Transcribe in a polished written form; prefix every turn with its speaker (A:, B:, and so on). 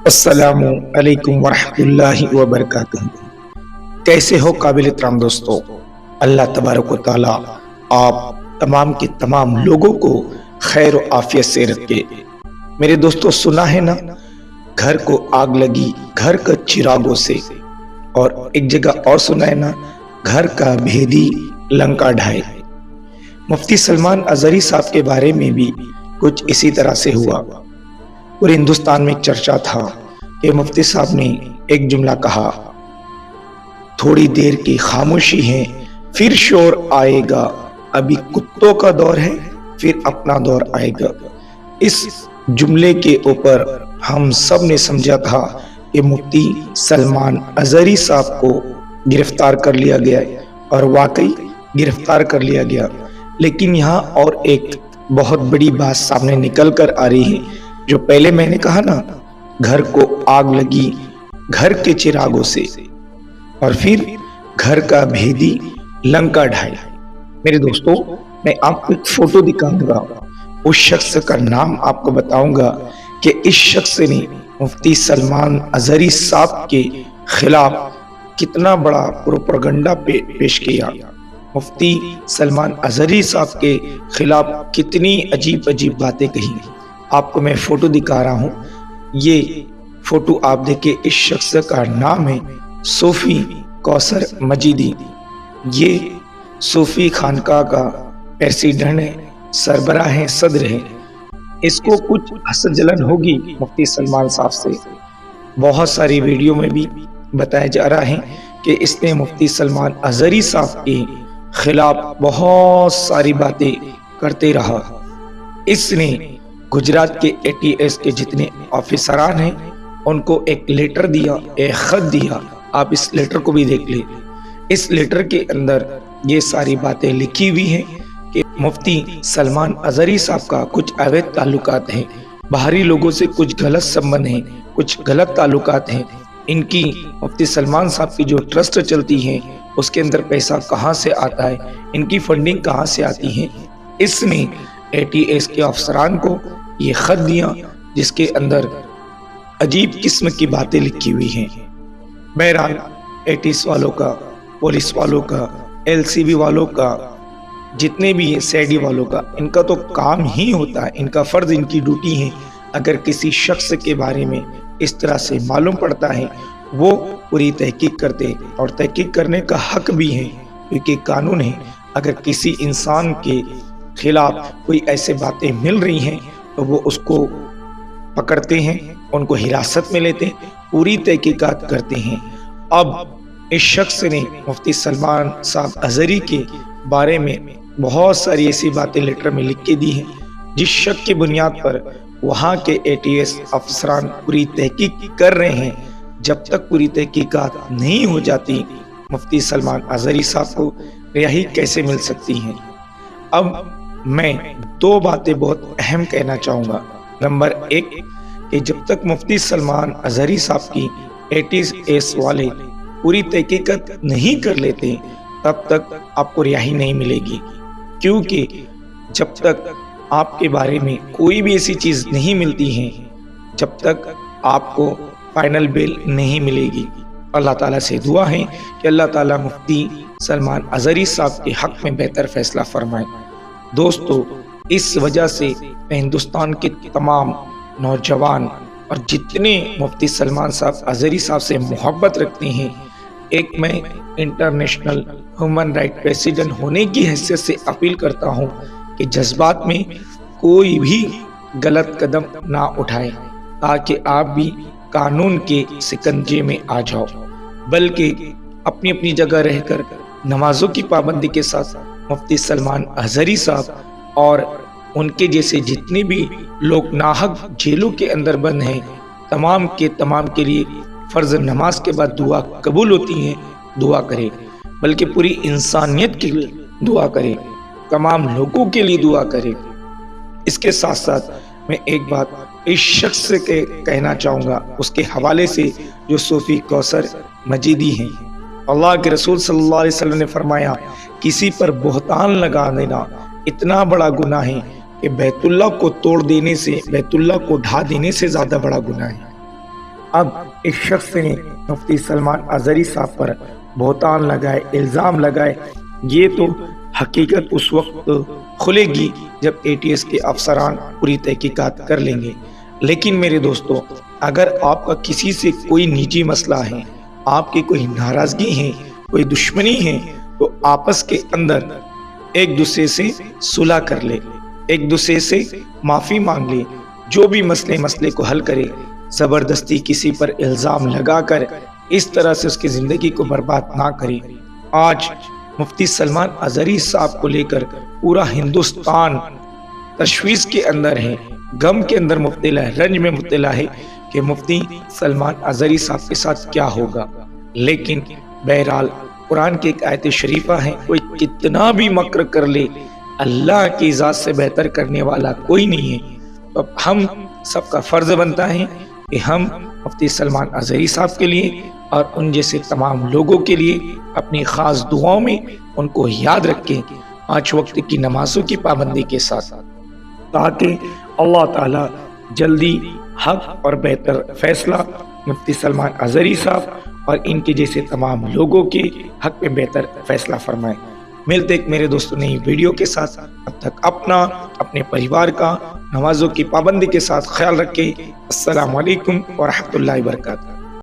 A: السلام علیکم ورحمۃ اللہ وبرکاتہ۔ کیسے ہو قابل احترام دوستو؟ اللہ تبارک و تعالی آپ تمام کے تمام لوگوں کو خیر و عافیت سے رکھے۔ میرے دوستو، سنا ہے نا، گھر کو آگ لگی گھر کا چراغوں سے، اور ایک جگہ اور سنا ہے نا، گھر کا بھیدی لنکا ڈھائے۔ مفتی سلمان اظہری صاحب کے بارے میں بھی کچھ اسی طرح سے ہوا۔ پورے ہندوستان میں ایک چرچا تھا کہ مفتی صاحب نے ایک جملہ کہا، تھوڑی دیر کی خاموشی ہے پھر شور آئے گا، ابھی کتوں کا دور ہے پھر اپنا دور آئے گا۔ اس جملے کے اوپر ہم سب نے سمجھا تھا کہ مفتی سلمان اظہری صاحب کو گرفتار کر لیا گیا، اور واقعی گرفتار کر لیا گیا۔ لیکن یہاں اور ایک بہت بڑی بات سامنے نکل کر آ رہی ہے۔ جو پہلے میں نے کہا نا، گھر کو آگ لگی گھر کے چراغوں سے، اور پھر گھر کا بھیدی لنکا ڈھائے۔ میرے دوستو، میں آپ کو ایک فوٹو دکھاؤں گا، اس شخص کا نام آپ کو بتاؤں گا کہ اس شخص نے مفتی سلمان اظہری صاحب کے خلاف کتنا بڑا پروپیگنڈا پیش کیا، مفتی سلمان اظہری صاحب کے خلاف کتنی عجیب عجیب باتیں کہی۔ آپ کو میں فوٹو دکھا رہا ہوں، یہ فوٹو آپ دیکھیں۔ اس شخص کا نام ہے صوفی کوثر مجیدی۔ یہ صوفی خانقاہ کا پریزیڈنٹ ہے، سربراہ ہے، صدر ہے۔ اس کو کچھ حسد جلن ہوگی مفتی سلمان صاحب سے۔ بہت ساری ویڈیو میں بھی بتایا جا رہا ہے کہ اس نے مفتی سلمان اظہری صاحب کے خلاف بہت ساری باتیں کرتے رہا۔ اس نے گجرات کے ATS کے جتنے آفیسران ہیں ان کو ایک لیٹر دیا، ایک خط دیا۔ آپ اس لیٹر کو بھی دیکھ لیں۔ اس لیٹر کے اندر یہ ساری باتیں لکھی ہوئی ہیں کہ مفتی سلمان اظہری صاحب کا کچھ اویدھ تعلقات ہیں، باہری لوگوں سے کچھ غلط سمبند ہیں، کچھ غلط تعلقات ہیں۔ ان کی مفتی سلمان صاحب کی جو ٹرسٹ چلتی ہے اس کے اندر پیسہ کہاں سے آتا ہے، ان کی فنڈنگ کہاں سے آتی ہے۔ اس نے ATS کے افسران کو یہ خط دیا جس کے اندر عجیب قسم کی باتیں لکھی ہوئی ہیں۔ بہرحال ATS والوں کا، پولیس والوں کا، LCB والوں کا، جتنے بھی CID والوں کا، ان کا تو کام ہی ہوتا ہے، ان کا فرض، ان کی ڈیوٹی ہے۔ اگر کسی شخص کے بارے میں اس طرح سے معلوم پڑتا ہے وہ پوری تحقیق کرتے، اور تحقیق کرنے کا حق بھی ہے کیونکہ قانون ہے۔ اگر کسی انسان کے خلاف کوئی ایسے باتیں مل رہی ہیں تو وہ اس کو پکڑتے ہیں، ان کو حراست میں لیتے ہیں، پوری تحقیقات کرتے ہیں۔ اب اس شخص نے مفتی سلمان صاحب اظہری کے بارے میں بہت ساری ایسی باتیں لیٹر میں لکھ کے دی ہیں جس شک کی بنیاد پر وہاں کے ATS افسران پوری تحقیق کر رہے ہیں۔ جب تک پوری تحقیقات نہیں ہو جاتی مفتی سلمان اظہری صاحب کو رہائی کیسے مل سکتی ہیں؟ اب میں دو باتیں بہت اہم کہنا چاہوں گا۔ نمبر 1 کہ جب تک مفتی سلمان اظہری صاحب کی ATS والے پوری تحقیقات نہیں کر لیتے تب تک آپ کو رہائی نہیں ملے گی، کیونکہ جب تک آپ کے بارے میں کوئی بھی ایسی چیز نہیں ملتی ہے، جب تک آپ کو فائنل بیل نہیں ملے گی۔ اللہ تعالیٰ سے دعا ہے کہ اللہ تعالیٰ مفتی سلمان اظہری صاحب کے حق میں بہتر فیصلہ فرمائے۔ دوستو، اس وجہ سے میں ہندوستان کے تمام نوجوان اور جتنے مفتی سلمان صاحب اظہری صاحب سے محبت رکھتے ہیں، ایک میں انٹرنیشنل ہیومن رائٹ پریزیڈنٹ ہونے کی حیثیت سے اپیل کرتا ہوں کہ جذبات میں کوئی بھی غلط قدم نہ اٹھائے تاکہ آپ بھی قانون کے سکنجے میں آ جاؤ، بلکہ اپنی اپنی جگہ رہ کر نمازوں کی پابندی کے ساتھ مفتی سلمان اظہری صاحب اور ان کے جیسے جتنے بھی لوگ ناحق جیلوں کے اندر بند ہیں، تمام کے لیے فرض نماز کے بعد دعا قبول ہوتی ہے، دعا کرے، بلکہ پوری انسانیت کے لیے دعا کرے، تمام لوگوں کے لیے دعا کرے۔ اس کے ساتھ ساتھ میں ایک بات اس شخص سے کہنا چاہوں گا، اس کے حوالے سے جو صوفی کوثر مجیدی ہیں۔ اللہ کے رسول صلی اللہ علیہ وسلم نے فرمایا، کسی پر بہتان لگا دینا اتنا بڑا گناہ ہے کہ بیت اللہ کو توڑ دینے سے، بیت اللہ کو ڈھا دینے سے زیادہ بڑا گناہ ہے۔ اب اس شخص نے مفتی سلمان اظہری صاحب پر بہتان لگائے، الزام لگائے، یہ تو حقیقت اس وقت کھلے گی جب ATS کے افسران پوری تحقیقات کر لیں گے۔ لیکن میرے دوستو، اگر آپ کا کسی سے کوئی نجی مسئلہ ہے، آپ کی کوئی ناراضگی ہے، کوئی دشمنی ہے، تو آپس کے اندر ایک دوسرے سے صلح کر لے، ایک دوسرے سے معافی مانگ لے، جو بھی مسئلے کو حل کرے۔ زبردستی کسی پر الزام لگا کر اس طرح سے اس کی زندگی کو برباد نہ کرے۔ آج مفتی سلمان اظہری صاحب کو لے کر پورا ہندوستان تشویش کے اندر ہے، غم کے اندر مبتلا ہے، رنج میں مبتلا ہے کہ مفتی سلمان اظہری صاحب کے ساتھ کیا ہوگا۔ لیکن بہرحال قرآن کی ایک آیت شریفہ ہے، کوئی کتنا بھی مکر کر لے، اللہ کی ذات سے بہتر کرنے والا کوئی نہیں ہے۔ تو اب ہم سب کا فرض بنتا ہے کہ ہم مفتی سلمان اظہری صاحب کے لیے اور ان جیسے تمام لوگوں کے لیے اپنی خاص دعاؤں میں ان کو یاد رکھیں، 5 وقت کی نمازوں کی پابندی کے ساتھ، تاکہ اللہ تعالی جلدی حق اور بہتر فیصلہ مفتی سلمان اظہری صاحب اور ان کے جیسے تمام لوگوں کے حق میں بہتر فیصلہ فرمائے۔ ملتے ایک میرے دوستوں نئی ویڈیو کے ساتھ، اب تک اپنا اپنے پریوار کا نمازوں کی پابندی کے ساتھ خیال رکھیں۔ السلام علیکم ورحمۃ اللہ وبرکاتہ۔